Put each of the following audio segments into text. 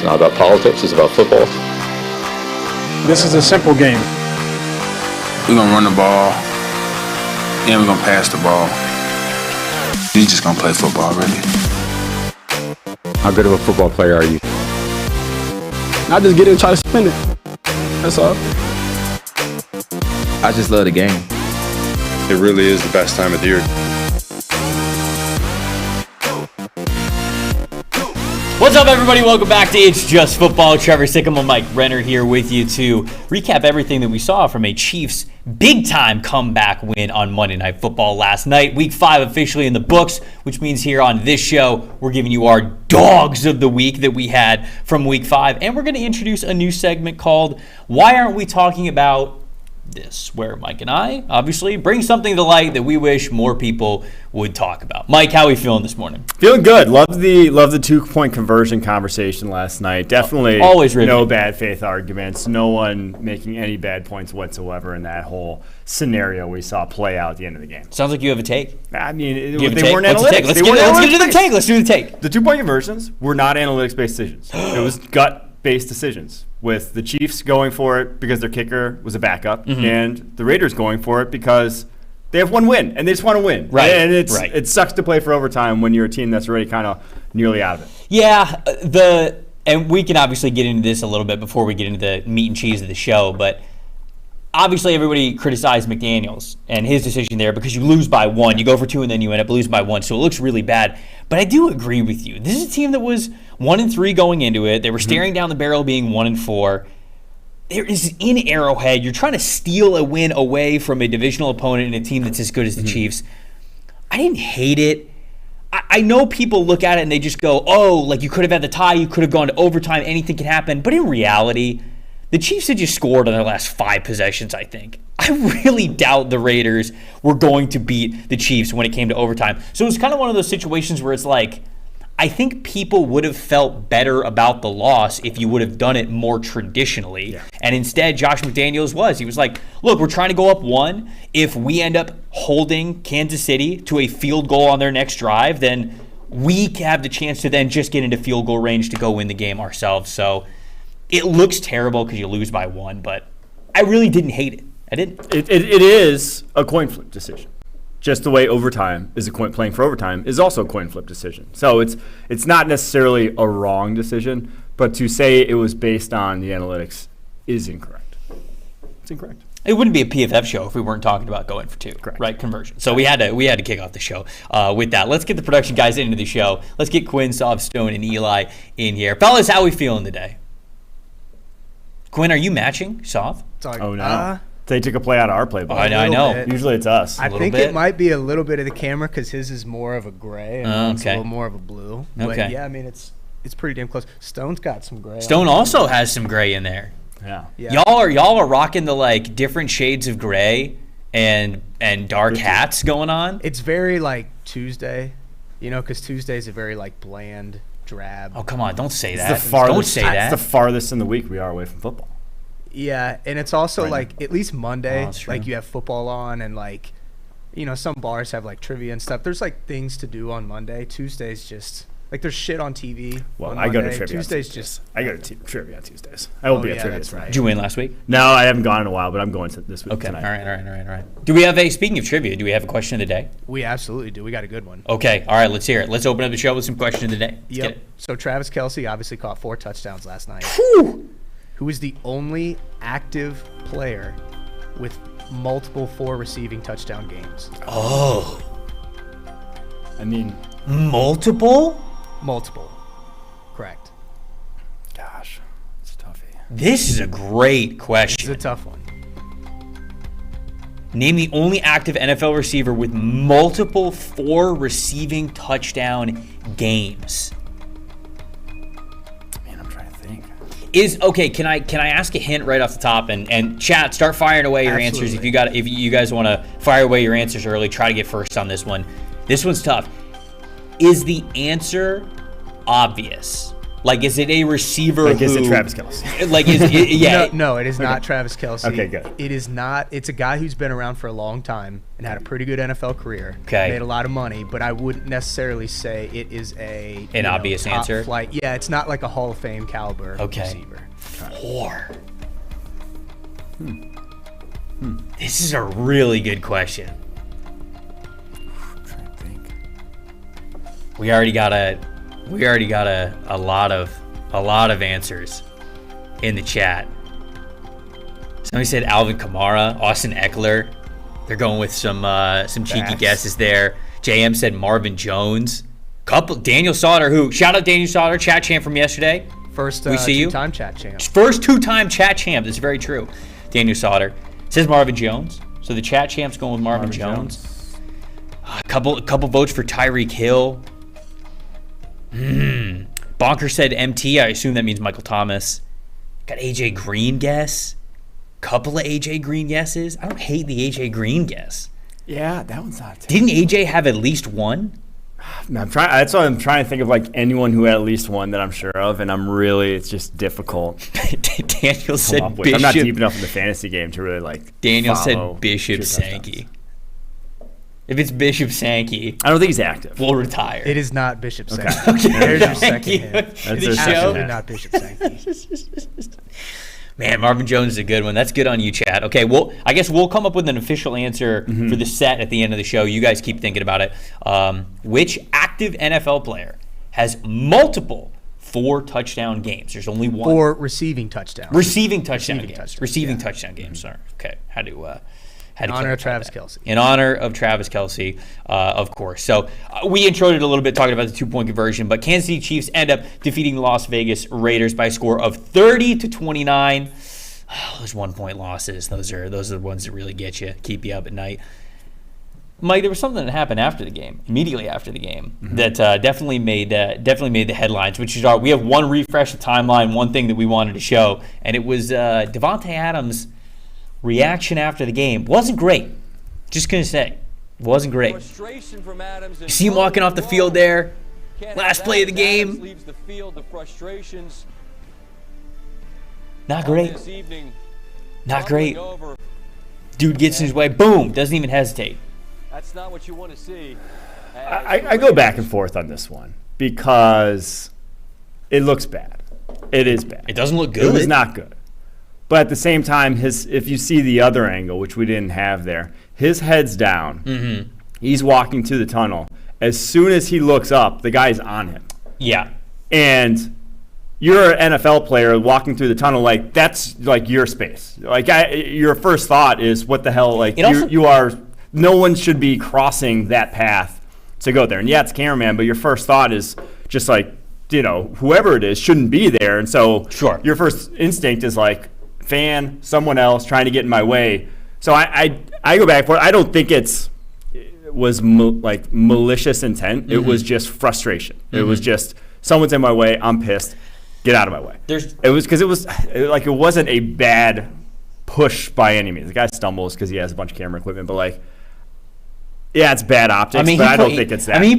not about politics, it's about football. This is a simple game. We're going to run the ball, and we're going to pass the ball. We're just going to play football, really. How good of a football player are you? I just get in and try to spin it. That's all. I just love the game. It really is the best time of the year. What's up, everybody? Welcome back to It's Just Football. Trevor Sikkema Mike Renner here with you to recap everything that we saw from a Chiefs big-time comeback win on Monday Night Football last night. Week 5 officially in the books, which means here on this show, we're giving you our dogs of the week that we had from Week 5. And we're going to introduce a new segment called Why Aren't We Talking About This? Where Mike and I, obviously, bring something to light that we wish more people would talk about. Mike, how are we feeling this morning? Feeling good. Love the 2-point conversion conversation last night. Definitely always riveting. No bad faith arguments. No one making any bad points whatsoever in that whole scenario we saw play out at the end of the game. Sounds like you have a take. I mean, They weren't analytics. Let's get to the take. Let's do the take. The 2-point conversions were not analytics-based decisions. It was gut-based decisions, with the Chiefs going for it because their kicker was a backup, and the Raiders going for it because they have one win, and they just want to win. Right. And it sucks to play for overtime when you're a team that's already kind of nearly out of it. Yeah, and we can obviously get into this a little bit before we get into the meat and cheese of the show, but obviously everybody criticized McDaniels and his decision there because you lose by 1. You go for 2 and then you end up losing by 1, so it looks really bad. But I do agree with you. This is a team that was 1-3 going into it. They were staring down the barrel being 1-4. There is in Arrowhead, you're trying to steal a win away from a divisional opponent and a team that's as good as the Chiefs. I didn't hate it. I know people look at it and they just go, oh, like you could have had the tie, you could have gone to overtime, anything can happen. But in reality, the Chiefs had just scored on their last 5 possessions, I think. I really doubt the Raiders were going to beat the Chiefs when it came to overtime. So it was kind of one of those situations where it's like, I think people would have felt better about the loss if you would have done it more traditionally. Yeah. And instead, Josh McDaniels he was like, look, we're trying to go up 1. If we end up holding Kansas City to a field goal on their next drive, then we have the chance to then just get into field goal range to go win the game ourselves. So it looks terrible because you lose by 1, but I really didn't hate it. I didn't. It is a coin flip decision. Just the way overtime is playing for overtime is also a coin flip decision. So it's not necessarily a wrong decision, but to say it was based on the analytics is incorrect. It's incorrect. It wouldn't be a PFF show if we weren't talking about going for 2, correct? Right, conversion. So we had to kick off the show with that. Let's get the production guys into the show. Let's get Quinn, Soft, Stone, and Eli in here. Fellas, how we feeling today? Quinn, are you matching Soft? Oh no. They took a play out of our playbook. I know. Usually it's us. I think it might be a little bit of the camera because his is more of a gray and mine's a little more of a blue. But yeah, I mean it's pretty damn close. Stone's got some gray. Stone also has some gray in there. Yeah. Y'all are rocking the like different shades of gray and dark hats going on. It's very like Tuesday, because Tuesday's a very like bland, drab. Oh come on! Don't say that. Don't say that. It's the farthest in the week we are away from football. Yeah, and it's also like at least Monday, like you have football on and like, some bars have like trivia and stuff. There's like things to do on Monday. Tuesday's just like there's shit on TV. Well, I go to trivia. Tuesdays just. I go to trivia on Tuesdays. I will be at trivia tonight. Did you win last week? No, I haven't gone in a while, but I'm going to this week. Okay. Tonight. All right. Do we have speaking of trivia? Do we have a question of the day? We absolutely do. We got a good one. Okay. All right. Let's hear it. Let's open up the show with some question of the day. Let's get it. So Travis Kelce obviously caught 4 touchdowns last night. Whew. Who is the only active player with multiple 4 receiving touchdown games? Oh. I mean, multiple? Multiple. Correct. Gosh, it's a toughie. This is a great question. It's a tough one. Name the only active NFL receiver with multiple 4 receiving touchdown games. Can I ask a hint right off the top and chat, start firing away your answers if you guys want to fire away your answers early, try to get first on this one. This one's tough. Is the answer obvious? Like, is it a receiver Like, is it who... Travis Kelce? Like, yeah. No, it is not Travis Kelce. Okay, good. It is not. It's a guy who's been around for a long time and had a pretty good NFL career. Okay. Made a lot of money, but I wouldn't necessarily say it is an obvious top answer? flight. Yeah, it's not like a Hall of Fame caliber receiver. 4. This is a really good question. I'm trying to think. We already got a lot of answers in the chat. Somebody said Alvin Kamara, Austin Eckler. They're going with some cheeky guesses there. JM said Marvin Jones. Daniel Sauter, who shout out Daniel Sauter, chat champ from yesterday. First we see you. two-time chat champ. First 2-time chat champ. That's very true. Daniel Sauter says Marvin Jones. So the chat champ's going with Marvin Jones. A couple votes for Tyreek Hill. Bonker said MT. I assume that means Michael Thomas. Got AJ Green guess. Couple of AJ Green guesses. I don't hate the AJ Green guess. Yeah, that one's not. Didn't AJ have at least one? No, that's why I'm trying to think of like anyone who had at least one that I'm sure of, and it's just difficult. Daniel said Bishop. I'm not deep enough in the fantasy game to really like. Daniel follow said Bishop Sankey. If it's Bishop Sankey, I don't think he's active. we'll retire. It is not Bishop Okay. Sankey. There's your Thank second you. hint. That's The their show. second Absolutely hint. not Bishop Sankey. Man, Marvin Jones is a good one. That's good on you, Chad. Okay, well, I guess we'll come up with an official answer for the set at the end of the show. You guys keep thinking about it. Which active NFL player has multiple 4-touchdown games? There's only one. 4 receiving touchdowns. Receiving touchdown Receiving games. touchdowns, Receiving yeah. touchdown games. Sorry. Okay. How to In honor of clarify Travis that. Kelce. In honor of Travis Kelce, of course. So we introed it a little bit talking about the 2-point conversion, but Kansas City Chiefs end up defeating the Las Vegas Raiders by a score of 30-29. Those 1-point losses, those are the ones that really get you, keep you up at night. Mike, there was something that happened after the game, immediately after the game, that definitely made the headlines. Which is we have one refresh of timeline, one thing that we wanted to show, and it was Davante Adams' reaction after the game. Wasn't great. Just gonna say, wasn't great. You see him walking off the field there, last play of the game. Leaves the field, the frustrations. Not great. This evening, Not great. over. Dude gets in his way, boom, doesn't even hesitate. That's not what you want to see. I go back and forth on this one because it looks bad. It is bad. It doesn't look good. It was not good. But at the same time, if you see the other angle, which we didn't have there, his head's down. Mm-hmm. He's walking to the tunnel. As soon as he looks up, the guy's on him. Yeah. And you're an NFL player walking through the tunnel, like that's like your space. Like your first thought is, what the hell? Like you are. No one should be crossing that path to go there. And yeah, it's cameraman, but your first thought is just like, whoever it is shouldn't be there. And so your first instinct is like, fan, someone else trying to get in my way. So I go back for it. I don't think it was malicious intent. Mm-hmm. It was just frustration. Mm-hmm. It was just, someone's in my way. I'm pissed. Get out of my way. It wasn't a bad push by any means. The guy stumbles because he has a bunch of camera equipment, but yeah, it's bad optics, but I don't think it's that. He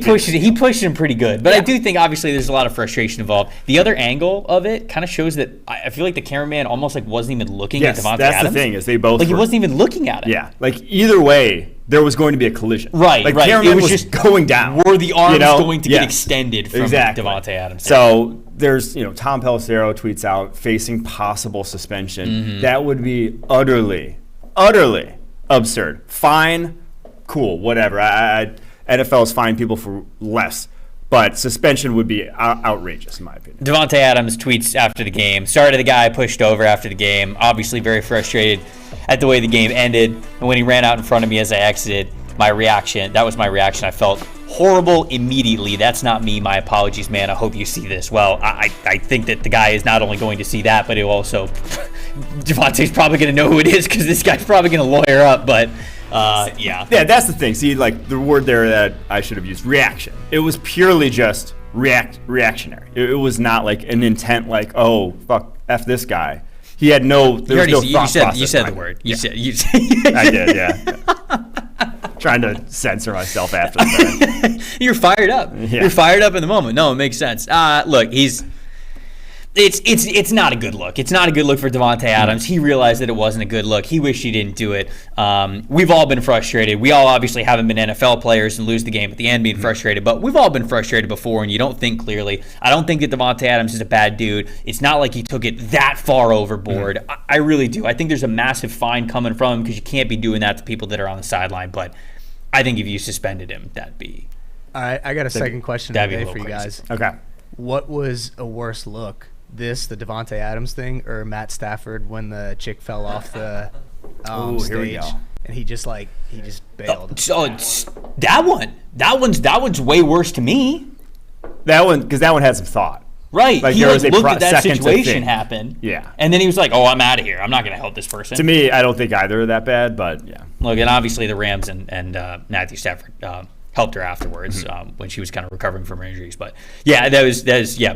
pushed him pretty good. But yeah. I do think, obviously, there's a lot of frustration involved. The other angle of it kind of shows that I feel like the cameraman almost wasn't even looking at Davante Adams. That's the thing, is they both he wasn't even looking at it. Yeah, either way, there was going to be a collision. Right. The cameraman was just going down. Were the arms going to get extended from Davante Adams? So there's, Tom Pelissero tweets out, facing possible suspension. Mm-hmm. That would be utterly absurd. Fine. Cool, whatever. NFL's fine people for less, but suspension would be outrageous in my opinion. Davante Adams tweets after the game. Sorry to the guy I pushed over after the game. Obviously very frustrated at the way the game ended. And when he ran out in front of me as I exited, that was my reaction. I felt horrible immediately. That's not me. My apologies, man. I hope you see this. Well, I think that the guy is not only going to see that, but he'll also Davante's probably going to know who it is, because this guy's probably going to lawyer up, but yeah, that's the thing. See, the word there that I should have used, reaction. It was purely just reactionary. It was not an intent, oh, fuck, F this guy. He had no thought process. You said the word. You said. I did, yeah. Trying to censor myself after that. You're fired up. Yeah. You're fired up in the moment. No, it makes sense. Look, he's It's not a good look. It's not a good look for Davante Adams. He realized that it wasn't a good look. He wished he didn't do it. We've all been frustrated. We all obviously haven't been NFL players and lose the game at the end being frustrated, but we've all been frustrated before, and you don't think clearly. I don't think that Davante Adams is a bad dude. It's not like he took it that far overboard. I really do. I think there's a massive fine coming from him because you can't be doing that to people that are on the sideline, but I think if you suspended him, that'd be... All right, I got a second question today for you guys. Okay. What was a worse look? The Davante Adams thing, or Matt Stafford when the chick fell off the stage here we go. and he just bailed? So that one's way worse to me. That one had some thought. Right. Like he there was a looked at that second to situation think. happen. Yeah. And then he was like, "Oh, I'm out of here. I'm not going to help this person." To me, I don't think either are that bad, but yeah. Look, and obviously the Rams and Matthew Stafford helped her afterwards when she was kind of recovering from her injuries. But yeah, that was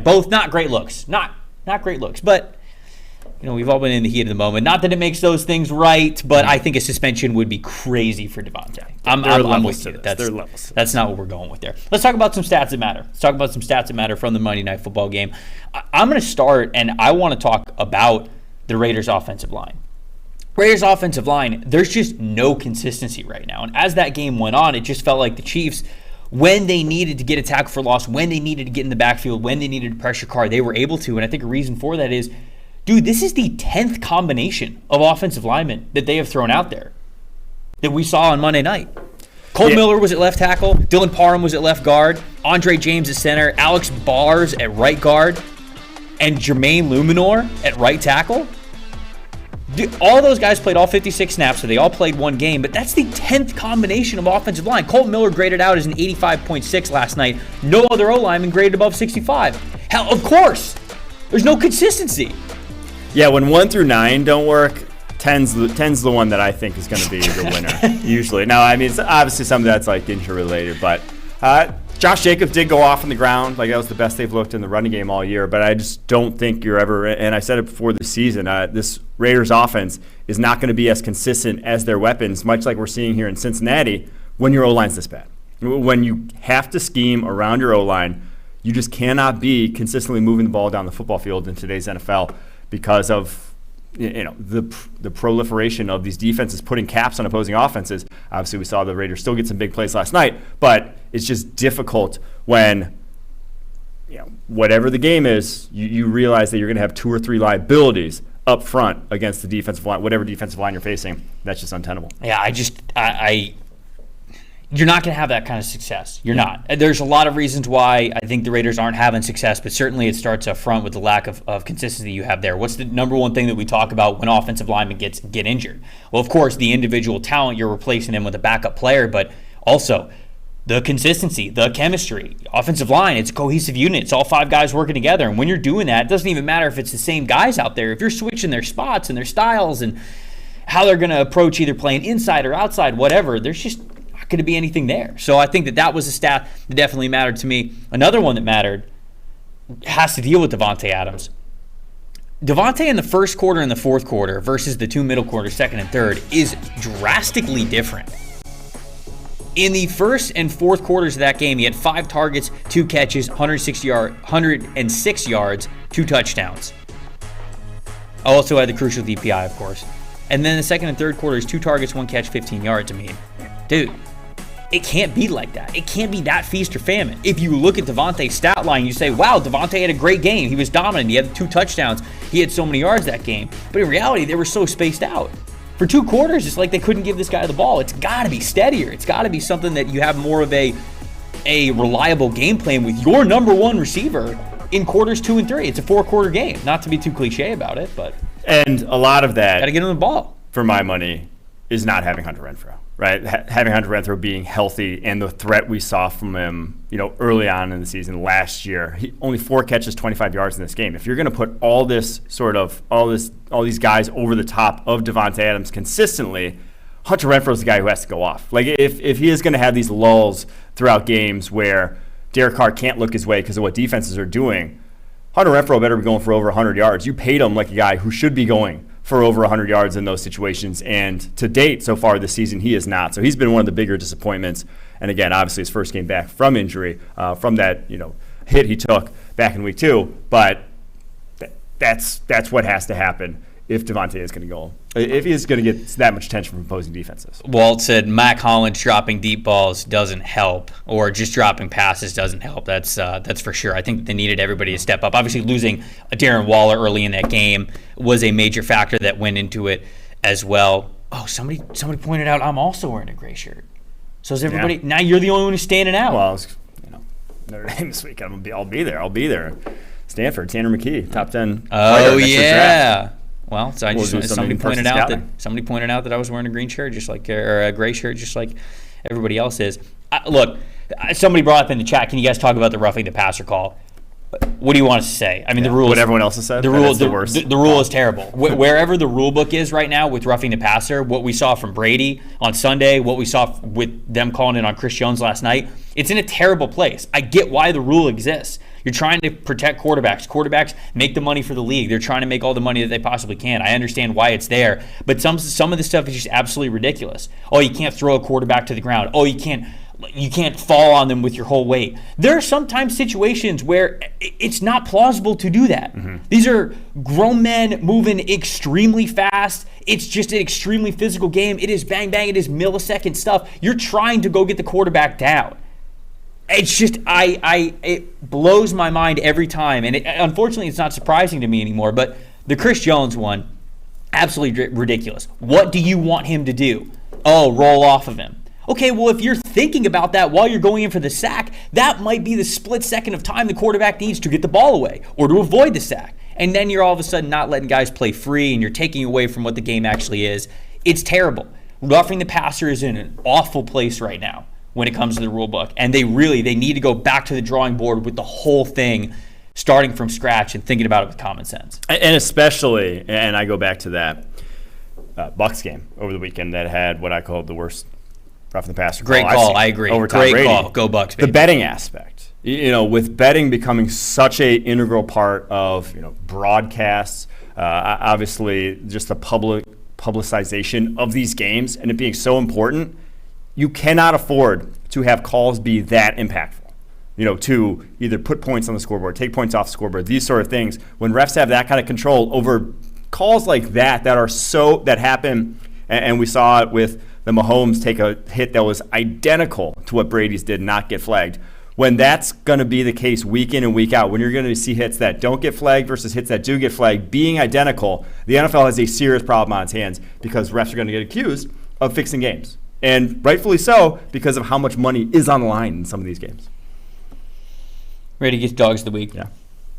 both not great looks. Not great looks, but we've all been in the heat of the moment. Not that it makes those things right, but I think a suspension would be crazy for Davante. I'm with you. That's not what we're going with there. Let's talk about some stats that matter. Let's talk about some stats that matter from the Monday Night Football game. I'm going to start, and I want to talk about the Raiders' offensive line. Raiders' offensive line, there's just no consistency right now. And as that game went on, it just felt like the Chiefs, when they needed to get a tackle for loss, when they needed to get in the backfield, when they needed to pressure Carr, they were able to. And I think a reason for that is, dude, this is the 10th combination of offensive linemen that they have thrown out there that we saw on Monday night. Cole Miller was at left tackle. Dylan Parham was at left guard. Andre James at center. Alex Bars at right guard. And Jermaine Luminor at right tackle. Dude, all those guys played all 56 snaps, so they all played one game, but that's the 10th combination of offensive line. Colton Miller graded out as an 85.6 last night. No other O-lineman graded above 65. Hell, of course. There's no consistency. Yeah, when 1 through 9 don't work, 10's the one that I think is going to be the winner, usually. Now, I mean, it's obviously something that's like injury-related, but Josh Jacobs did go off on the ground. Like, that was the best they've looked in the running game all year, but I just don't think you're ever, and I said it before the season, this Raiders offense is not going to be as consistent as their weapons, much like we're seeing here in Cincinnati, when your O-line's this bad. When you have to scheme around your O-line, you just cannot be consistently moving the ball down the football field in today's NFL because of the proliferation of these defenses putting caps on opposing offenses. Obviously, we saw the Raiders still get some big plays last night, but it's just difficult when whatever the game is, you realize that you're going to have 2 or 3 liabilities up front against the defensive line, whatever defensive line you're facing. That's just untenable. Yeah, you're not going to have that kind of success. You're not. There's a lot of reasons why I think the Raiders aren't having success, but certainly it starts up front with the lack of consistency you have there. What's the number one thing that we talk about when offensive linemen get injured? Well, of course, the individual talent, you're replacing them with a backup player, but also the consistency, the chemistry. Offensive line, it's a cohesive unit. It's all 5 guys working together. And when you're doing that, it doesn't even matter if it's the same guys out there. If you're switching their spots and their styles and how they're going to approach either playing inside or outside, whatever, there's just not going to be anything there. So I think that was a stat that definitely mattered to me. Another one that mattered has to deal with Davante Adams. Davante in the first quarter and the fourth quarter versus the 2 middle quarters, second and third, is drastically different. In the first and fourth quarters of that game, he had 5 targets, 2 catches, 106 yards, 2 touchdowns. Also had the crucial DPI, of course. And then the second and third quarters, 2 targets, 1 catch, 15 yards. I mean, dude, it can't be like that. It can't be that feast or famine. If you look at Davante's stat line, you say, wow, Davante had a great game. He was dominant. He had 2 touchdowns. He had so many yards that game. But in reality, they were so spaced out. For 2 quarters, it's like they couldn't give this guy the ball. It's got to be steadier. It's got to be something that you have more of a reliable game plan with your number 1 receiver in quarters 2 and 3. It's a 4-quarter game. Not to be too cliche about it, but... And a lot of that... Got to get him the ball. For my money, is not having Hunter Renfrow, right? Having Hunter Renfrow being healthy and the threat we saw from him, early on in the season last year. He only 4 catches, 25 yards in this game. If you're going to put all these guys over the top of Davante Adams consistently, Hunter Renfrow is the guy who has to go off. Like if he is going to have these lulls throughout games where Derek Carr can't look his way because of what defenses are doing, Hunter Renfrow better be going for over 100 yards. You paid him like a guy who should be going for over 100 yards in those situations. And to date, so far this season, he is not. So he's been one of the bigger disappointments. And again, obviously his first game back from injury, from that hit he took back in week 2. But that's what has to happen if Davante is going to go. If he's going to get that much attention from opposing defenses. Walt said Mac Hollins dropping deep balls doesn't help, or just dropping passes doesn't help. That's for sure. I think they needed everybody to step up. Obviously, losing Darren Waller early in that game was a major factor that went into it as well. Oh, somebody pointed out I'm also wearing a gray shirt. So is everybody? Yeah. Now you're the only one who's standing out. Well, Notre Dame this week. I'll be there. Stanford, Tanner McKee, top 10. Oh yeah. Well, so somebody pointed out that I was wearing a green shirt, or a gray shirt, just like everybody else is. Look, somebody brought up in the chat. Can you guys talk about the roughing the passer call? What do you want us to say? I mean, the rule. What everyone else has said. The rule is terrible. Wherever the rule book is right now with roughing the passer, what we saw from Brady on Sunday, what we saw with them calling it on Chris Jones last night, it's in a terrible place. I get why the rule exists. You're trying to protect quarterbacks. Quarterbacks make the money for the league. They're trying to make all the money that they possibly can. I understand why it's there, but some of the stuff is just absolutely ridiculous. Oh, you can't throw a quarterback to the ground. Oh, you can't fall on them with your whole weight. There are sometimes situations where it's not plausible to do that. Mm-hmm. These are grown men moving extremely fast. It's just an extremely physical game. It is bang, bang. It is millisecond stuff. You're trying to go get the quarterback down. It's just, it blows my mind every time. And unfortunately, it's not surprising to me anymore. But the Chris Jones one, absolutely ridiculous. What do you want him to do? Oh, roll off of him. Okay, well, if you're thinking about that while you're going in for the sack, that might be the split second of time the quarterback needs to get the ball away or to avoid the sack. And then you're all of a sudden not letting guys play free and you're taking away from what the game actually is. It's terrible. Roughing the passer is in an awful place right now when it comes to the rule book. And they need to go back to the drawing board with the whole thing, starting from scratch and thinking about it with common sense. And especially, and I go back to that Bucs game over the weekend that had what I called the worst roughing the passer Great call. I agree. Great call. Go Bucs, baby. The betting aspect. With betting becoming such a integral part of broadcasts, obviously just the publicization of these games and it being so important, you cannot afford to have calls be that impactful. To either put points on the scoreboard, take points off the scoreboard, these sort of things. When refs have that kind of control over calls like that happen, and we saw it with the Mahomes take a hit that was identical to what Brady's did, not get flagged. When that's going to be the case week in and week out, when you're going to see hits that don't get flagged versus hits that do get flagged being identical, the NFL has a serious problem on its hands because refs are going to get accused of fixing games. And rightfully so, because of how much money is on the line in some of these games. Ready to get dogs of the week? Yeah.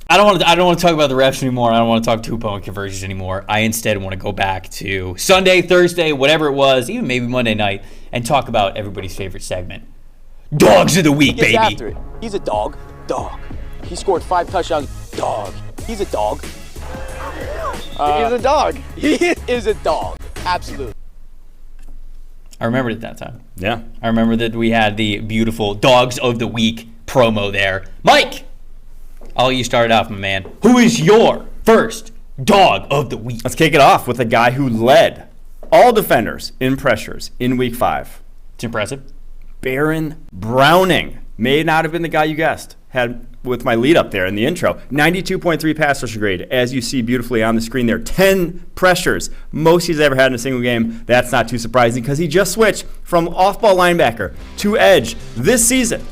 I don't want to talk about the refs anymore. I don't want to talk two-point conversions anymore. I instead want to go back to Sunday, Thursday, whatever it was, even maybe Monday night, and talk about everybody's favorite segment. Dogs of the week, baby. After it. He's a dog. Dog. He scored 5 touchdowns. Dog. He's a dog. He's a dog. He is a dog. Absolutely. I remembered it that time. Yeah. I remember that we had the beautiful Dogs of the Week promo there. Mike, I'll let you start it off, my man. Who is your first Dog of the Week? Let's kick it off with a guy who led all defenders in pressures in Week 5. It's impressive. Baron Browning may not have been the guy you guessed. Had with my lead up there in the intro. 92.3 pass rushing grade, as you see beautifully on the screen there. 10 pressures, most he's ever had in a single game. That's not too surprising because he just switched from off-ball linebacker to edge this season.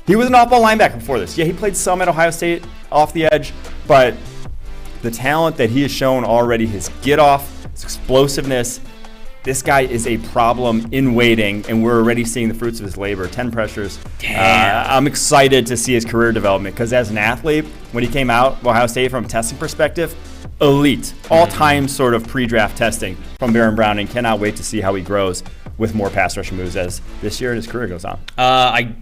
He was an off-ball linebacker before this. Yeah, he played some at Ohio State off the edge, but the talent that he has shown already, his get-off, his explosiveness, this guy is a problem in waiting, and we're already seeing the fruits of his labor. 10 pressures. I'm excited to see his career development because as an athlete, when he came out of Ohio State from a testing perspective, elite. All-time sort of pre-draft testing from Baron Browning. Cannot wait to see how he grows with more pass rushing moves as this year and his career goes on. I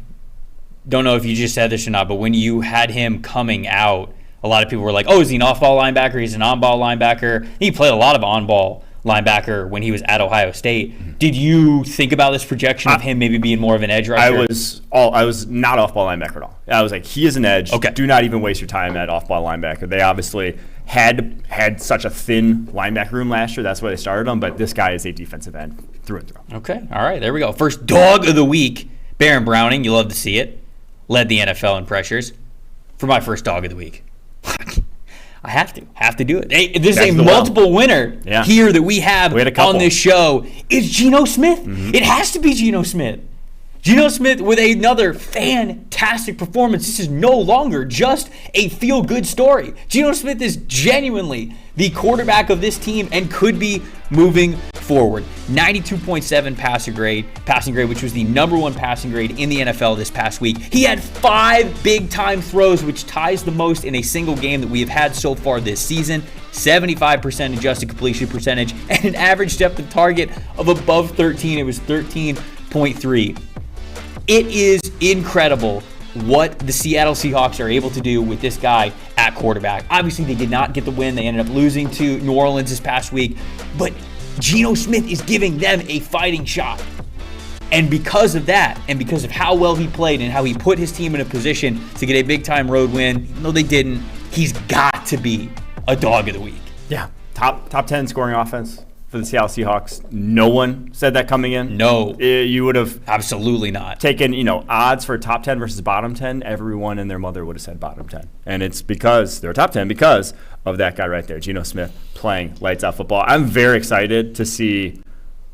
don't know if you just said this or not, but when you had him coming out, a lot of people were like, oh, is he an off-ball linebacker? He's an on-ball linebacker. He played a lot of on-ball linebacker when he was at Ohio State. Did you think about this projection of him maybe being more of an edge rusher? I was not off-ball linebacker at all. I was like, he is an edge. Okay. Do not even waste your time at off-ball linebacker. They obviously had such a thin linebacker room last year. That's why they started him. But this guy is a defensive end through and through. Okay. All right. There we go. First Dog of the Week, Baron Browning. You love to see it. Led the NFL in pressures. For my first Dog of the Week, I have to do it. Hey, this is a the multiple winner here that we have had a couple on this show. It's Geno Smith. It has to be Geno Smith. Geno Smith with another fantastic performance. This is no longer just a feel-good story. Geno Smith is genuinely the quarterback of this team and could be moving forward. 92.7 passing grade, which was the number one passing grade in the NFL this past week. He had 5 big-time throws, which ties the most in a single game that we have had so far this season. 75% adjusted completion percentage and an average depth of target of above 13. It was 13.3. It is incredible what the Seattle Seahawks are able to do with this guy at quarterback. Obviously, they did not get the win. They ended up losing to New Orleans this past week. But Geno Smith is giving them a fighting shot. And because of that, and because of how well he played and how he put his team in a position to get a big-time road win, even though they didn't, he's got to be a dog of the week. Yeah, top 10 scoring offense for the Seattle Seahawks. No one said that coming in. No. You would have absolutely not taken, odds for top 10 versus bottom 10. Everyone and their mother would have said bottom 10. And it's because they're top 10 because of that guy right there, Geno Smith, playing lights out football. I'm very excited to see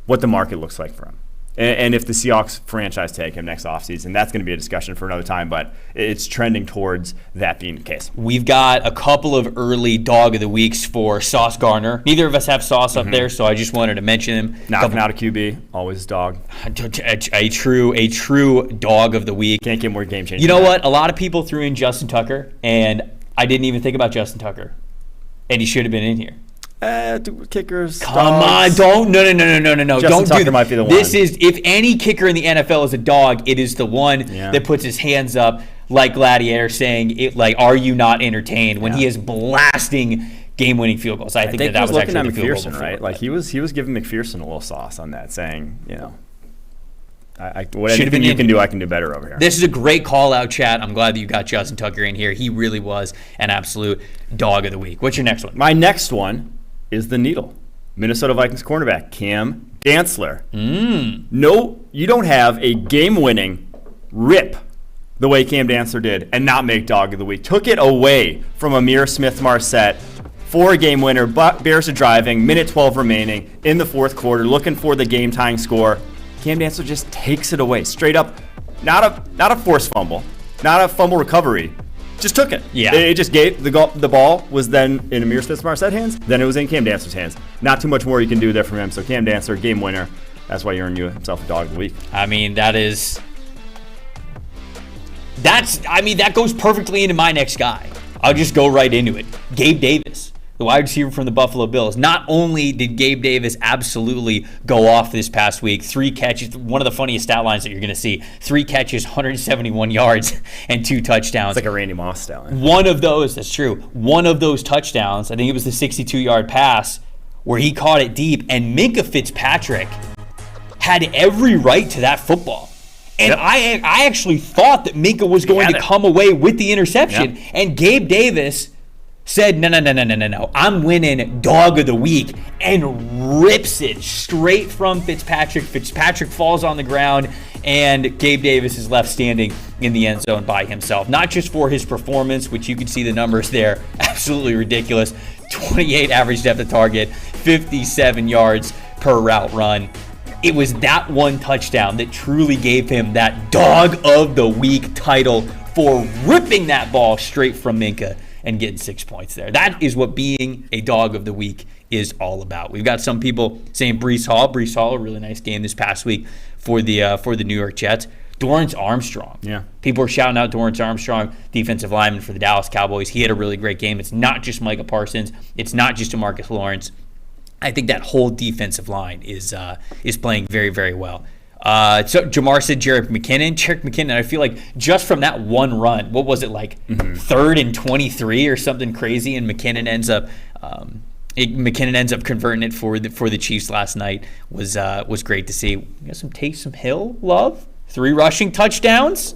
what the market looks like for him. And if the Seahawks franchise tag him next offseason, that's going to be a discussion for another time, but it's trending towards that being the case. We've got a couple of early dog of the weeks for Sauce Gardner. Neither of us have Sauce up there, so I just wanted to mention him. Knocking out a QB, always dog. A true dog of the week. Can't get more game changing. You know what? A lot of people threw in Justin Tucker, and I didn't even think about Justin Tucker, and he should have been in here. Kickers. Come on, don't. No. Justin Don't Tucker do that. might be the one. This is, if any kicker in the NFL is a dog, it is the one that puts his hands up like Gladiator saying, are you not entertained when he is blasting game-winning field goals. I think that was looking actually at the field goal McPherson, right? Like he was giving McPherson a little sauce on that, saying, anything you can do, I can do better over here. This is a great call-out, chat. I'm glad that you got Justin Tucker in here. He really was an absolute dog of the week. What's your next one? My next one is the needle. Minnesota Vikings cornerback, Cam Dantzler. No, you don't have a game-winning rip the way Cam Dantzler did and not make dog of the week. Took it away from Amir Smith-Marset for a game winner. But Bears are driving, minute 12 remaining in the fourth quarter, looking for the game-tying score. Cam Dantzler just takes it away. Straight up, not a forced fumble, not a fumble recovery. Just took it. Yeah. It just gave the ball was then in Amir Smith-Marset's hands, then it was in Cam Dantzler's hands. Not too much more you can do there from him. So Cam Dantzler, game winner. That's why you earned himself a dog of the week. I mean, that goes perfectly into my next guy. I'll just go right into it. Gabe Davis, the wide receiver from the Buffalo Bills. Not only did Gabe Davis absolutely go off this past week, 3 catches, one of the funniest stat lines that you're going to see, 3 catches, 171 yards, and 2 touchdowns. It's like a Randy Moss stat line. That's true. One of those touchdowns, I think it was the 62-yard pass, where he caught it deep, and Minkah Fitzpatrick had every right to that football. And I actually thought that Minkah was going to come away with the interception, and Gabe Davis said, no, I'm winning dog of the week, and rips it straight from Fitzpatrick. Fitzpatrick falls on the ground, and Gabe Davis is left standing in the end zone by himself. Not just for his performance, which you can see the numbers there, absolutely ridiculous. 28 average depth of target, 57 yards per route run. It was that one touchdown that truly gave him that dog of the week title for ripping that ball straight from Minkah and getting 6 points there. That is what being a dog of the week is all about. We've got some people saying Breece Hall. Breece Hall, a really nice game this past week for the New York Jets. Dorrance Armstrong. Yeah. People are shouting out Dorrance Armstrong, defensive lineman for the Dallas Cowboys. He had a really great game. It's not just Micah Parsons. It's not just DeMarcus Lawrence. I think that whole defensive line is playing very, very well. So Jamar said Jerick McKinnon, I feel like just from that one run, what was it like, 3rd and 23 or something crazy, and McKinnon ends up converting it for the Chiefs last night. Was great to see. You got some Taysom Hill love, 3 rushing touchdowns.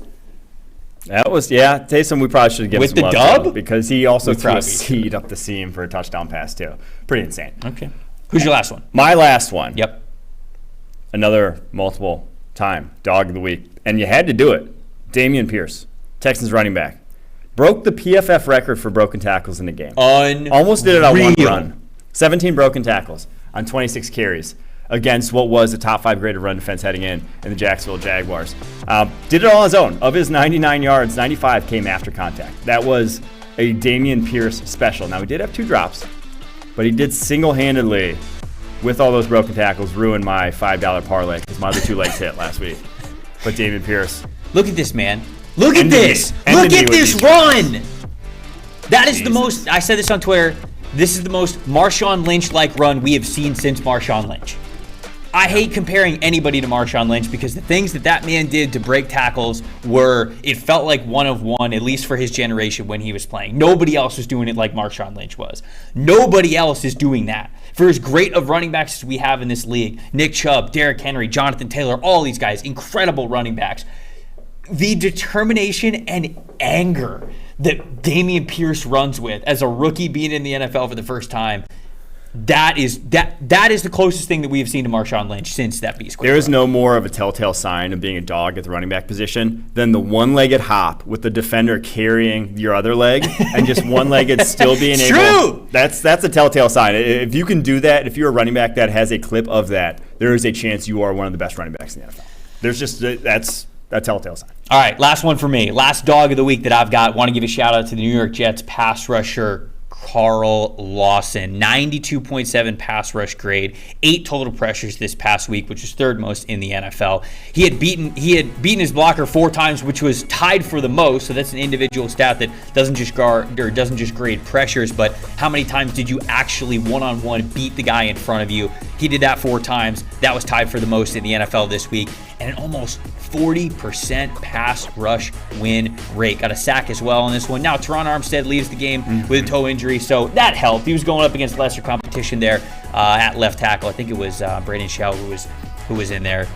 That was, Taysom, we probably should give with some the love dub to, because he also threw a seed up the seam for a touchdown pass too. Pretty insane. Okay. Who's your last one? My last one. Yep. Another multiple time dog of the week. And you had to do it. Dameon Pierce, Texans running back. Broke the PFF record for broken tackles in a game. Almost did it on one run. 17 broken tackles on 26 carries against what was the top 5 graded run defense heading in the Jacksonville Jaguars. Did it all on his own. Of his 99 yards, 95 came after contact. That was a Dameon Pierce special. Now, he did have 2 drops, but he did single-handedly, with all those broken tackles, ruin my $5 parlay because my other 2 legs hit last week. But Dameon Pierce. Look at this, man. Look at this. Look at this run. That is the most, I said this on Twitter, this is the most Marshawn Lynch-like run we have seen since Marshawn Lynch. I hate comparing anybody to Marshawn Lynch because the things that man did to break tackles it felt like one of one, at least for his generation when he was playing. Nobody else was doing it like Marshawn Lynch was. Nobody else is doing that. For as great of running backs as we have in this league, Nick Chubb, Derrick Henry, Jonathan Taylor, all these guys, incredible running backs. The determination and anger that Dameon Pierce runs with as a rookie being in the NFL for the first time, that is the closest thing that we have seen to Marshawn Lynch since that B-Square. There is no more of a telltale sign of being a dog at the running back position than the one-legged hop with the defender carrying your other leg and just one-legged still being it's able. True. That's a telltale sign. If you can do that, if you're a running back that has a clip of that, there is a chance you are one of the best running backs in the NFL. There's just that's a telltale sign. All right, last one for me. Last dog of the week that I've got. Want to give a shout out to the New York Jets pass rusher Carl Lawson, 92.7 pass rush grade, 8 total pressures this past week, which is 3rd most in the NFL. He had beaten his blocker 4 times, which was tied for the most. So that's an individual stat that doesn't just grade pressures, but how many times did you actually one-on-one beat the guy in front of you? He did that 4 times. That was tied for the most in the NFL this week, and an almost 40% pass rush win rate. Got a sack as well on this one. Now, Teron Armstead leaves the game with a toe injury, so that helped. He was going up against lesser competition there at left tackle. I think it was Braden Shell who was in there.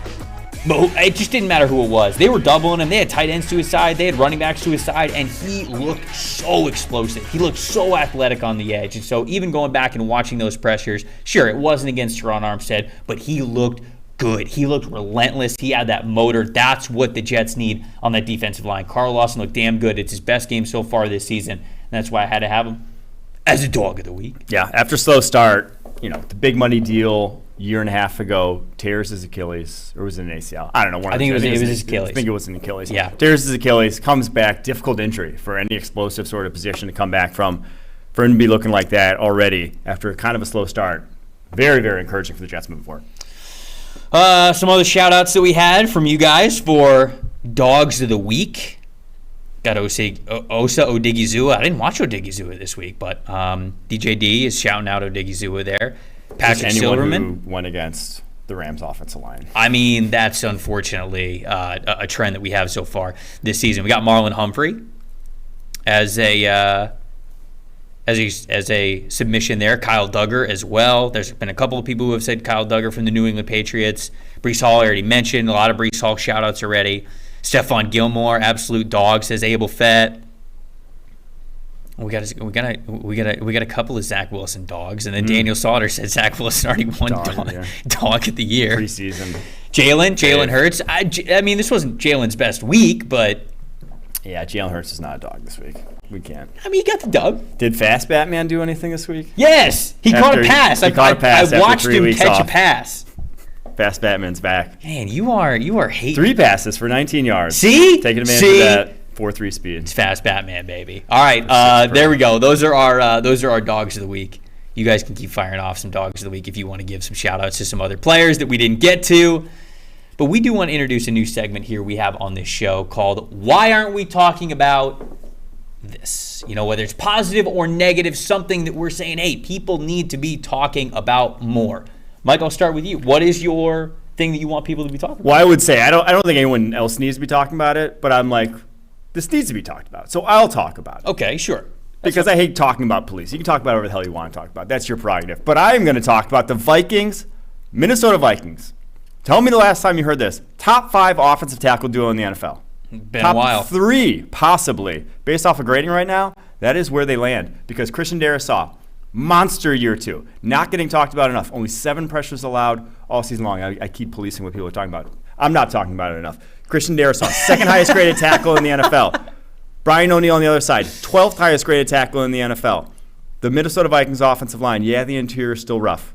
But it just didn't matter who it was. They were doubling him. They had tight ends to his side. They had running backs to his side, and he looked so explosive. He looked so athletic on the edge. And so even going back and watching those pressures, sure, it wasn't against Teron Armstead, but he looked good. He looked relentless. He had that motor. That's what the Jets need on that defensive line. Carl Lawson looked damn good. It's his best game so far this season, and that's why I had to have him as a dog of the week. Yeah, after slow start, the big money deal a year and a half ago, tears his Achilles, or was it an ACL? I don't know. I think it was his Achilles. I think it was an Achilles. Yeah. Tears his Achilles, comes back, difficult injury for any explosive sort of position to come back from. For him to be looking like that already after kind of a slow start, very, very encouraging for the Jets moving forward. Some other shout-outs that we had from you guys for Dogs of the Week. Got Osa Odigizua. I didn't watch Odigizua this week, but DJD is shouting out Odigizua there. Patrick Silverman. Who went against the Rams offensive line. I mean, that's unfortunately a trend that we have so far this season. We got Marlon Humphrey as a submission there. Kyle Duggar as well. There's been a couple of people who have said Kyle Duggar from the New England Patriots. Breece Hall, I already mentioned. A lot of Breece Hall shout-outs already. Stephon Gilmore, absolute dog, says Abel Fett. We got a couple of Zach Wilson dogs, and then Daniel Sauter said Zach Wilson already won dog of the year. Preseason. Jalen Hurts. I mean, this wasn't Jalen's best week, but yeah, Jalen Hurts is not a dog this week. We can't. I mean, he got the dub. Did Fast Batman do anything this week? Yes, he caught a pass. I watched him catch a pass. Fast Batman's back. Man, you are hating. 3 passes for 19 yards. See? Taking advantage of that 4.3 speed. It's Fast Batman, baby. All right, there we go. Those are our dogs of the week. You guys can keep firing off some dogs of the week if you want to give some shout-outs to some other players that we didn't get to. But we do want to introduce a new segment here we have on this show called Why Aren't We Talking About This? Whether it's positive or negative, something that we're saying, hey, people need to be talking about more. Mike, I'll start with you. What is your thing that you want people to be talking about? Well, I would say I don't think anyone else needs to be talking about it, but I'm like, this needs to be talked about. So I'll talk about it. Okay, sure. Because I hate talking about police. You can talk about whatever the hell you want to talk about. That's your prerogative. But I'm going to talk about the Vikings, Minnesota Vikings. Tell me the last time you heard this. Top 5 offensive tackle duo in the NFL. Been a while. Top 3, possibly. Based off of grading right now, that is where they land. Because Christian Darrisaw, monster year 2. Not getting talked about enough. Only 7 pressures allowed all season long. I keep policing what people are talking about. I'm not talking about it enough. Christian Darrisaw, second highest graded tackle in the NFL. Brian O'Neill on the other side, 12th highest graded tackle in the NFL. The Minnesota Vikings offensive line, the interior is still rough,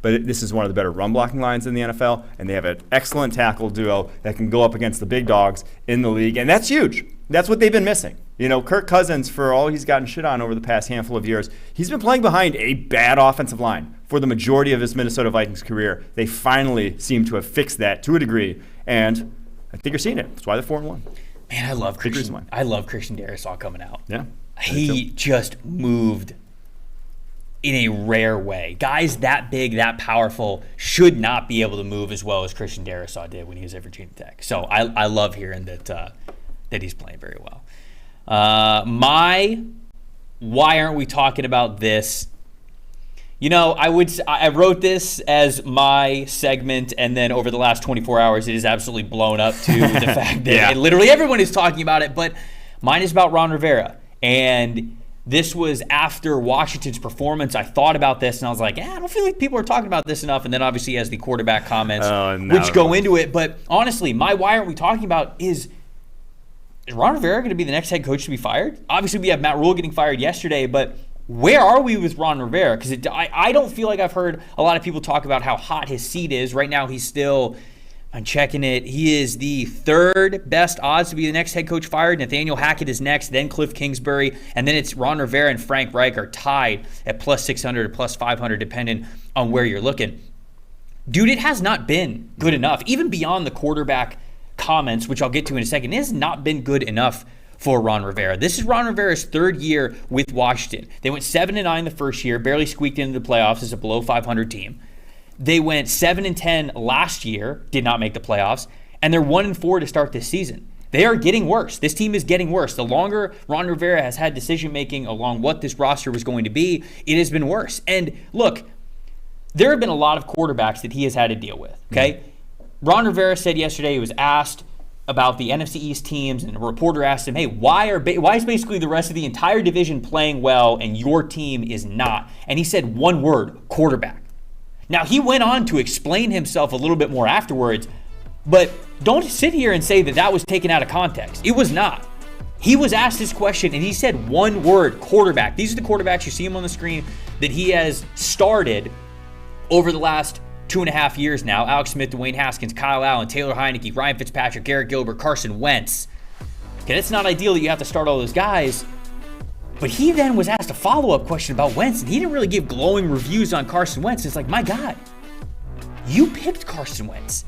but this is one of the better run blocking lines in the NFL, and they have an excellent tackle duo that can go up against the big dogs in the league, and that's huge. That's what they've been missing. Kirk Cousins, for all he's gotten shit on over the past handful of years, he's been playing behind a bad offensive line for the majority of his Minnesota Vikings career. They finally seem to have fixed that to a degree, and I think you're seeing it. That's why they're 4-1. Man, I love Christian Darrisaw coming out. Yeah. He just moved in a rare way. Guys that big, that powerful, should not be able to move as well as Christian Darrisaw did when he was at Virginia Tech. So I love hearing that he's playing very well. Why aren't we talking about this? I wrote this as my segment, and then over the last 24 hours, it has absolutely blown up to the fact that literally everyone is talking about it. But mine is about Ron Rivera, and this was after Washington's performance. I thought about this, and I was like, I don't feel like people are talking about this enough. And then obviously as the quarterback comments, which go into it. But honestly, my why aren't we talking about is Ron Rivera going to be the next head coach to be fired? Obviously, we have Matt Rule getting fired yesterday, but where are we with Ron Rivera? Because I don't feel like I've heard a lot of people talk about how hot his seat is. Right now, he's still, I'm checking it, he is the third best odds to be the next head coach fired. Nathaniel Hackett is next, then Cliff Kingsbury, and then it's Ron Rivera and Frank Reich are tied at plus 600 or plus 500, depending on where you're looking. Dude, it has not been good enough. Even beyond the quarterback comments, which I'll get to in a second, it has not been good enough for Ron Rivera. This is Ron Rivera's third year with Washington. They went 7-9 the first year, barely squeaked into the playoffs as a below 500 team. They went 7-10 last year, did not make the playoffs, and they're 1-4 to start this season. They are getting worse. This team is getting worse. The longer Ron Rivera has had decision-making along what this roster was going to be, it has been worse. And look, there have been a lot of quarterbacks that he has had to deal with, okay? Ron Rivera said yesterday, he was asked about the NFC East teams, and a reporter asked him, hey, why is basically the rest of the entire division playing well and your team is not? And he said one word, quarterback. Now, he went on to explain himself a little bit more afterwards, but don't sit here and say that was taken out of context. It was not. He was asked this question, and he said one word, quarterback. These are the quarterbacks, you see him on the screen, that he has started over the last 2.5 years now. Alex Smith, Dwayne Haskins, Kyle Allen, Taylor Heineke, Ryan Fitzpatrick, Garrett Gilbert, Carson Wentz. Okay, it's not ideal that you have to start all those guys. But he then was asked a follow-up question about Wentz, and he didn't really give glowing reviews on Carson Wentz. It's like, my God, you picked Carson Wentz.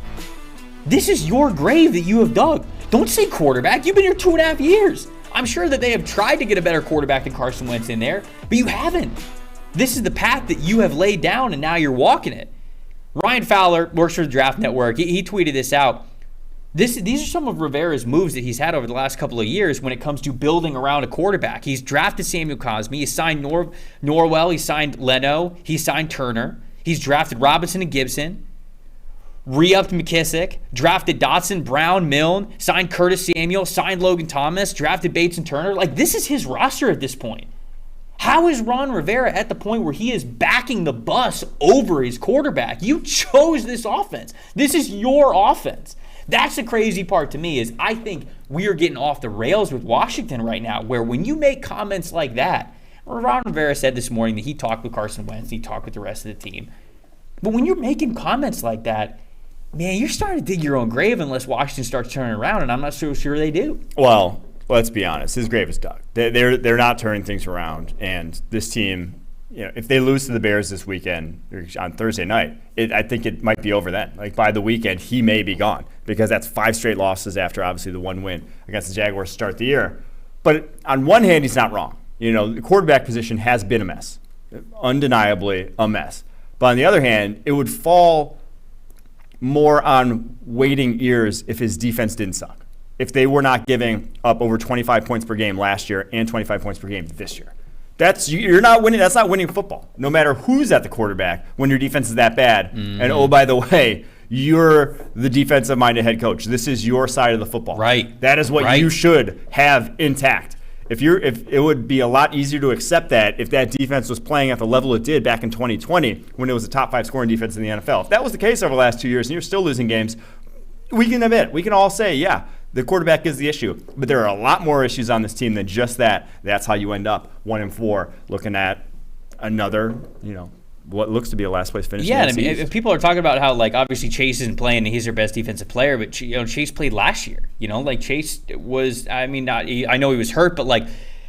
This is your grave that you have dug. Don't say quarterback. You've been here 2.5 years. I'm sure that they have tried to get a better quarterback than Carson Wentz in there, but you haven't. This is the path that you have laid down, and now you're walking it. Ryan Fowler works for the Draft Network. He tweeted this out. These are some of Rivera's moves that he's had over the last couple of years when it comes to building around a quarterback. He's drafted Samuel Cosmi. He signed Norwell. He signed Leno. He signed Turner. He's drafted Robinson and Gibson. Re-upped McKissick. Drafted Dotson, Brown, Milne. Signed Curtis Samuel. Signed Logan Thomas. Drafted Bates and Turner. Like, this is his roster at this point. How is Ron Rivera at the point where he is backing the bus over his quarterback? You chose this offense. This is your offense. That's the crazy part to me is I think we are getting off the rails with Washington right now, where when you make comments like that, Ron Rivera said this morning that he talked with Carson Wentz, he talked with the rest of the team. But when you're making comments like that, man, you're starting to dig your own grave unless Washington starts turning around, and I'm not so sure they do. Well, let's be honest. His grave is dug. They're not turning things around, and this team, if they lose to the Bears this weekend or on Thursday night, I think it might be over then. Like by the weekend, he may be gone because that's 5 straight losses after obviously the 1 win against the Jaguars to start the year. But on one hand, he's not wrong. The quarterback position has been a mess, undeniably a mess. But on the other hand, it would fall more on waiting ears if his defense didn't suck. If they were not giving up over 25 points per game last year and 25 points per game this year. You're not winning. That's not winning football. No matter who's at the quarterback, when your defense is that bad. Mm-hmm. And oh, by the way, you're the defensive-minded head coach. This is your side of the football. Right. That is what you should have intact. If it would be a lot easier to accept that if that defense was playing at the level it did back in 2020 when it was a top 5 scoring defense in the NFL. If that was the case over the last 2 years and you're still losing games, we can admit, we can all say, yeah, The quarterback is the issue, but there are a lot more issues on this team than just that. That's how you end up 1-4, looking at another, what looks to be a last place finish. Yeah, I mean, if people are talking about how, like, obviously Chase isn't playing and he's their best defensive player, but Chase played last year. Chase was, I know he was hurt, but like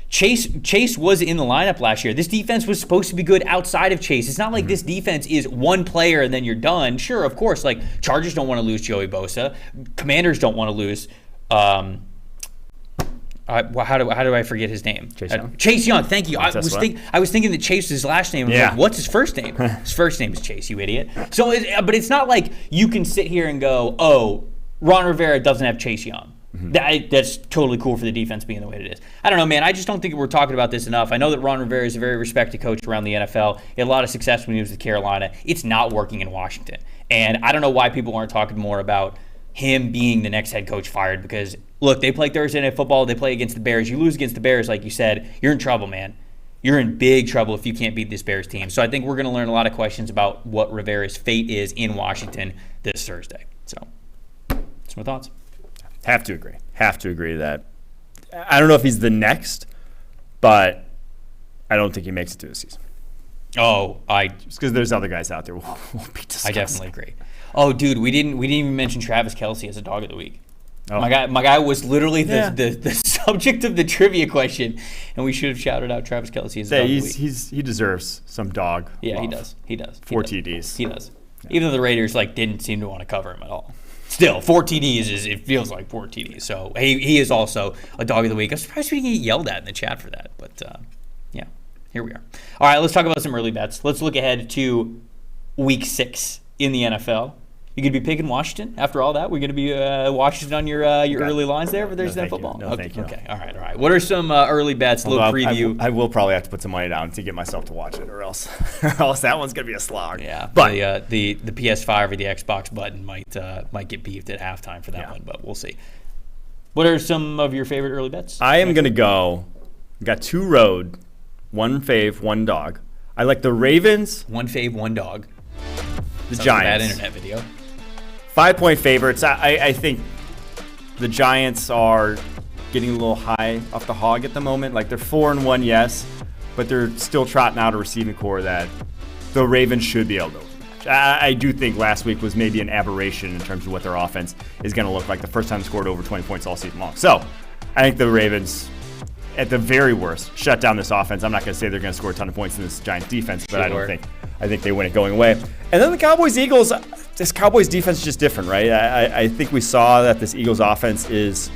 Chase was in the lineup last year. This defense was supposed to be good outside of Chase. It's not like this defense is one player and then you're done. Sure, of course, like Chargers don't want to lose Joey Bosa, Commanders don't want to lose. How do I forget his name? Chase Young. Thank you. I was thinking that Chase was his last name. Like, what's his first name? His first name is Chase. You idiot. So, but it's not like you can sit here and go, "Oh, Ron Rivera doesn't have Chase Young." That's totally cool for the defense being the way it is. I don't know, man. I just don't think we're talking about this enough. I know that Ron Rivera is a very respected coach around the NFL. He had a lot of success when he was with Carolina. It's not working in Washington, and I don't know why people aren't talking more about him being the next head coach fired, because look, they play Thursday Night Football, they play against the Bears. You lose against the Bears, like you said, you're in trouble, man. You're in big trouble if you can't beat this Bears team. So I think we're going to learn a lot of questions about what Rivera's fate is in Washington this Thursday. So that's my thoughts. Have to agree that I don't know if he's the next, but I don't think he makes it through the season. Just because there's other guys out there we'll be discussing. I definitely agree. Oh, dude, we didn't even mention Travis Kelce as a dog of the week. Oh. My guy was literally the subject of the trivia question, and we should have shouted out Travis Kelce as a dog of the week. He deserves some dog. Yeah, love. He does. 4 TDs. He does. Yeah. Even though the Raiders didn't seem to want to cover him at all. Still, 4 TDs it feels like 4 TDs. So he is also a dog of the week. I'm surprised we didn't get yelled at in the chat for that, but yeah, here we are. All right, let's talk about some early bets. Let's look ahead to Week 6 in the NFL. You going to be picking Washington after all that? We're going to be Washington on your early lines there for Thursday Night Football? No, thank you. Okay. All right. What are some early bets? A little preview. I will probably have to put some money down to get myself to watch it, or else that one's going to be a slog. Yeah, but the PS5 or the Xbox button might get beefed at halftime for that one, but we'll see. What are some of your favorite early bets? I am going to go. Got 2 road, 1 fave, 1 dog. I like the Ravens. 1 fave, 1 dog. The Sounds Giants. Like a bad internet video. 5-point favorites. I think the Giants are getting a little high off the hog at the moment. Like, they're 4-1, yes, but they're still trotting out a receiving core that the Ravens should be able to overmatch. I do think last week was maybe an aberration in terms of what their offense is going to look like. The first time they scored over 20 points all season long. So I think the Ravens, at the very worst, shut down this offense. I'm not going to say they're going to score a ton of points in this Giants defense, but I think they win it going away. And then the Cowboys-Eagles, this Cowboys defense is just different, right? I think we saw that this Eagles offense is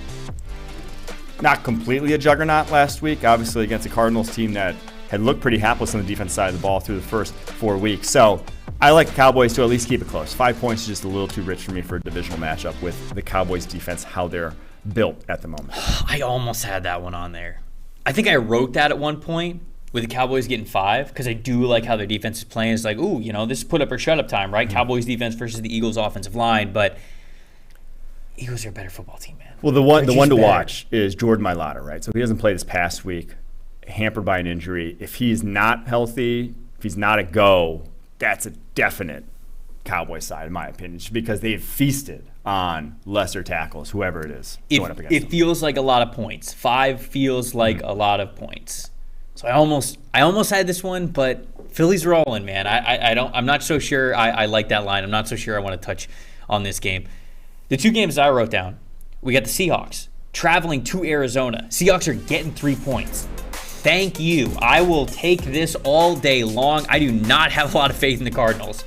not completely a juggernaut last week, obviously against a Cardinals team that had looked pretty hapless on the defense side of the ball through the first 4 weeks. So I like the Cowboys to at least keep it close. 5 points is just a little too rich for me for a divisional matchup with the Cowboys defense, how they're built at the moment. I almost had that one on there. I think I wrote that at one point with the Cowboys getting 5, because I do like how their defense is playing. It's like, ooh, this is put up or shut up time, right? Mm-hmm. Cowboys defense versus the Eagles offensive line, but Eagles are a better football team, man. Well, the one to watch is Jordan Mailata, right? So he doesn't play this past week, hampered by an injury. If he's not healthy, if he's not a go, that's a definite Cowboys side, in my opinion, because they've feasted on lesser tackles, whoever it is, going up against them. It feels like a lot of points. 5 feels like a lot of points. So I almost had this one, but Philly's rolling, man. I'm not so sure I like that line. I'm not so sure I want to touch on this game. The 2 games I wrote down, we got the Seahawks traveling to Arizona. Seahawks are getting 3 points. Thank you. I will take this all day long. I do not have a lot of faith in the Cardinals.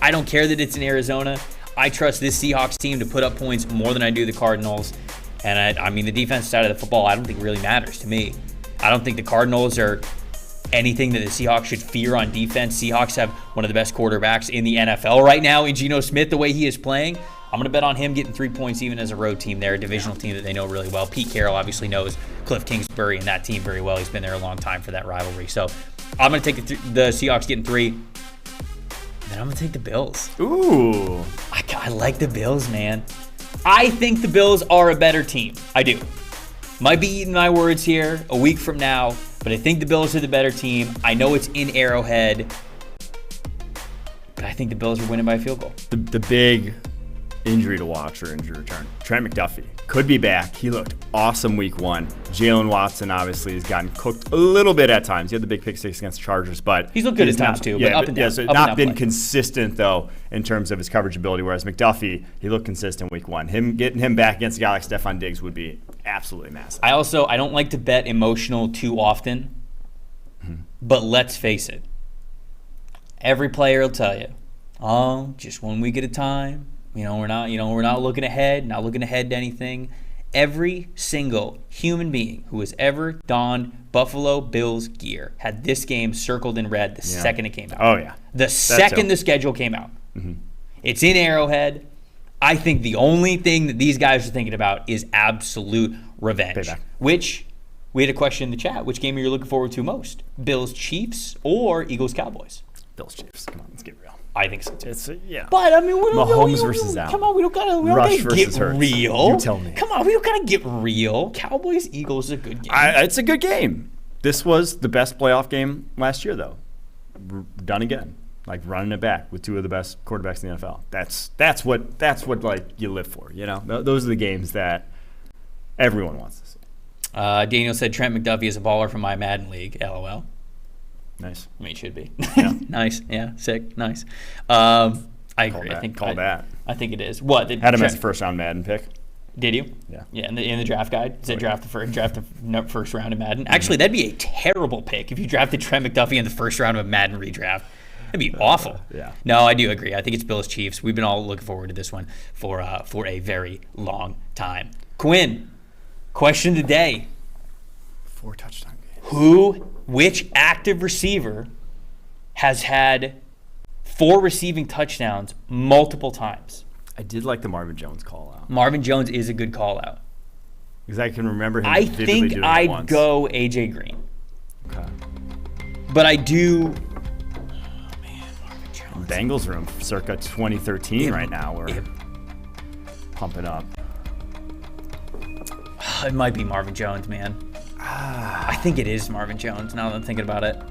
I don't care that it's in Arizona. I trust this Seahawks team to put up points more than I do the Cardinals. And I mean, the defense side of the football, I don't think really matters to me. I don't think the Cardinals are anything that the Seahawks should fear on defense. Seahawks have one of the best quarterbacks in the NFL right now in Geno Smith, the way he is playing. I'm going to bet on him getting 3 points even as a road team there, a divisional team that they know really well. Pete Carroll obviously knows Cliff Kingsbury and that team very well. He's been there a long time for that rivalry. So I'm going to take the Seahawks getting 3. Then I'm going to take the Bills. Ooh. I like the Bills, man. I think the Bills are a better team. I do. Might be eating my words here a week from now, but I think the Bills are the better team. I know it's in Arrowhead, but I think the Bills are winning by a field goal. The big injury to watch or injury return. Trent McDuffie could be back. He looked awesome week 1. Jalen Watson obviously has gotten cooked a little bit at times. He had the big pick 6 against the Chargers, but he's looked good at times too. But up and down. So not been consistent though in terms of his coverage ability. Whereas McDuffie, he looked consistent week 1. Getting him back against a guy like Stephon Diggs would be absolutely massive. I don't like to bet emotional too often, but let's face it. Every player will tell you, "Oh, just 1 week at a time. We're not looking ahead, not looking ahead to anything." Every single human being who has ever donned Buffalo Bills gear had this game circled in red the second it came out. Oh, yeah. The second the schedule came out. It's in Arrowhead. I think the only thing that these guys are thinking about is absolute revenge. Payback. Which, we had a question in the chat. Which game are you looking forward to most? Bills Chiefs or Eagles Cowboys? Bills Chiefs. Come on, let's get real. I think so too. But I mean, Mahomes versus Allen. Come on, we don't gotta get real. You tell me. Come on, we don't gotta get real. Cowboys Eagles is a good game. It's a good game. This was the best playoff game last year, though. Done again, like running it back with 2 of the best quarterbacks in the NFL. That's what like you live for. Those are the games that everyone wants to see. Daniel said Trent McDuffie is a baller from my Madden league. LOL. Nice. I mean, it should be. Yeah. Nice. Yeah. Sick. Nice. I agree. I think it is. What? Had him as a first-round Madden pick. Did you? Yeah. Yeah. In the draft guide, it said draft the first round of Madden. Actually, that'd be a terrible pick if you drafted Trent McDuffie in the first round of a Madden redraft. That'd be awful. Yeah. No, I do agree. I think it's Bills Chiefs. We've been all looking forward to this one for a very long time. Quinn, question of the day. 4 touchdown games. Which active receiver has had 4 receiving touchdowns multiple times? I did like the Marvin Jones call out. Marvin Jones is a good call out. Because I can remember him I vividly think doing I'd it once. go A.J. Green. Okay. But I do... Marvin Jones. Bengals room circa 2013 right now. We're pumping up. It might be Marvin Jones, man. I think it is Marvin Jones now that I'm thinking about it.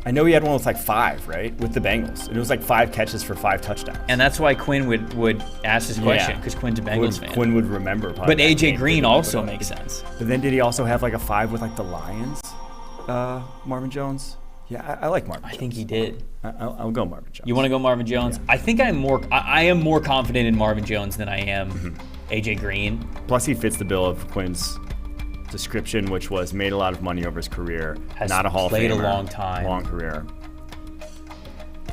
I know he had one with like 5, right? With the Bengals. And it was like 5 catches for 5 touchdowns. And that's why Quinn would ask this question, because Quinn's a Bengals fan. Quinn would remember. But A.J. Green also makes sense. But then did he also have like a 5 with like the Lions? Marvin Jones? Yeah, I like Marvin Jones. I think he did. I'll go Marvin Jones. You want to go Marvin Jones? Yeah. I think I am more confident in Marvin Jones than I am A.J. Green. Plus he fits the bill of Quinn's description, which was made a lot of money over his career, not a Hall of Famer, played a long time, long career.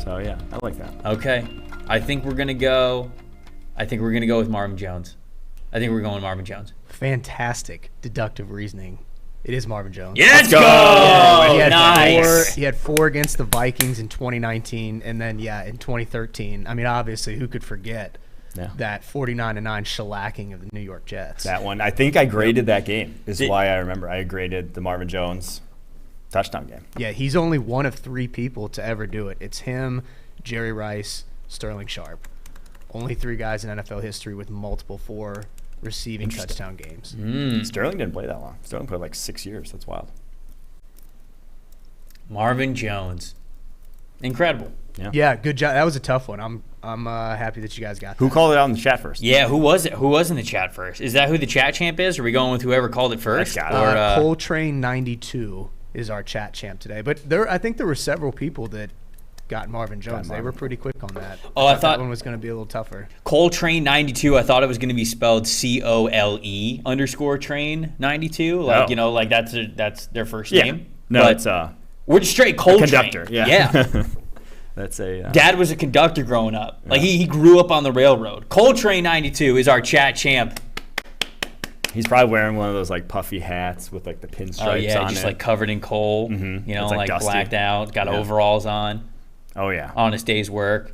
So yeah, I like that. Okay, I think we're gonna go with Marvin Jones. I think we're going Marvin Jones. Fantastic deductive reasoning. It is Marvin Jones. Yeah, let's go! Yeah, nice. He had 4 against the Vikings in 2019, and then in 2013. I mean, obviously, who could forget? Yeah. That 49-9 shellacking of the New York Jets. That one, I think I graded that game. Is why I remember. I graded the Marvin Jones touchdown game. Yeah, he's only one of 3 people to ever do it. It's him, Jerry Rice, Sterling Sharp. Only 3 guys in NFL history with multiple 4 receiving touchdown games. Sterling didn't play that long. Sterling played like 6 years. That's wild. Marvin Jones, incredible. Yeah, good job. That was a tough one. I'm happy that you guys got that. Who called it out in the chat first? Yeah, who was it? Who was in the chat first? Is that who the chat champ is? Are we going with whoever called it first? Coltrane92 is our chat champ today. But I think there were several people that got Marvin Jones. They were pretty quick on that. Oh, I thought that one was going to be a little tougher. Coltrane92, I thought it was going to be spelled COLE_train92. Like, like that's their first name. No, but it's we're just straight Coltrane. Conductor, Yeah. That's a Dad was a conductor growing up. Like he grew up on the railroad. Coltrane92 is our chat champ. He's probably wearing one of those like puffy hats with like the pinstripes on it. Oh yeah, just like covered in coal. Like blacked out. Got overalls on. Oh yeah. On his day's work.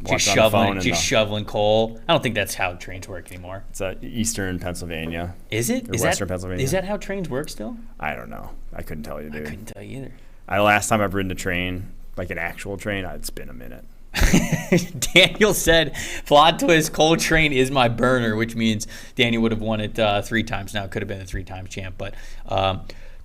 Just shoveling coal. I don't think that's how trains work anymore. It's Eastern Pennsylvania. Is it? Or Western Pennsylvania. Is that how trains work still? I don't know. I couldn't tell you, dude. I couldn't tell you either. Last time I've ridden a train, like an actual train, it's been a minute. Daniel said, plot twist, Coltrane is my burner, which means Daniel would have won it 3 times now. It could have been the 3 times champ. But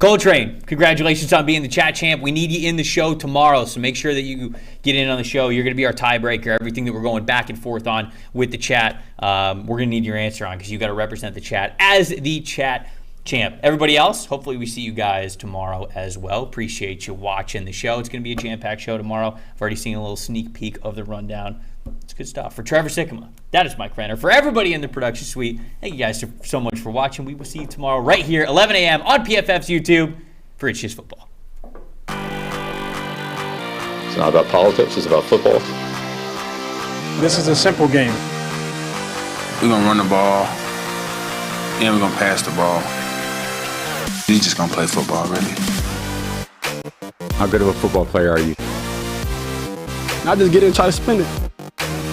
Coltrane, congratulations on being the chat champ. We need you in the show tomorrow, so make sure that you get in on the show. You're going to be our tiebreaker. Everything that we're going back and forth on with the chat, we're going to need your answer on because you got to represent the chat as the chat champ. Everybody else, hopefully we see you guys tomorrow as well. Appreciate you watching the show. It's going to be a jam-packed show tomorrow. I've already seen a little sneak peek of the rundown. It's good stuff. For Trevor Sikkema, that is Mike Renner. For everybody in the production suite, thank you guys so much for watching. We will see you tomorrow right here, 11 a.m. on PFF's YouTube for It's Just Football. It's not about politics, it's about football. This is a simple game. We're going to run the ball, and we're going to pass the ball. He's just going to play football, really. How good of a football player are you? Not just get in and try to spin it.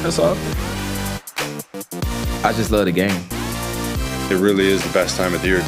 That's all. I just love the game. It really is the best time of the year.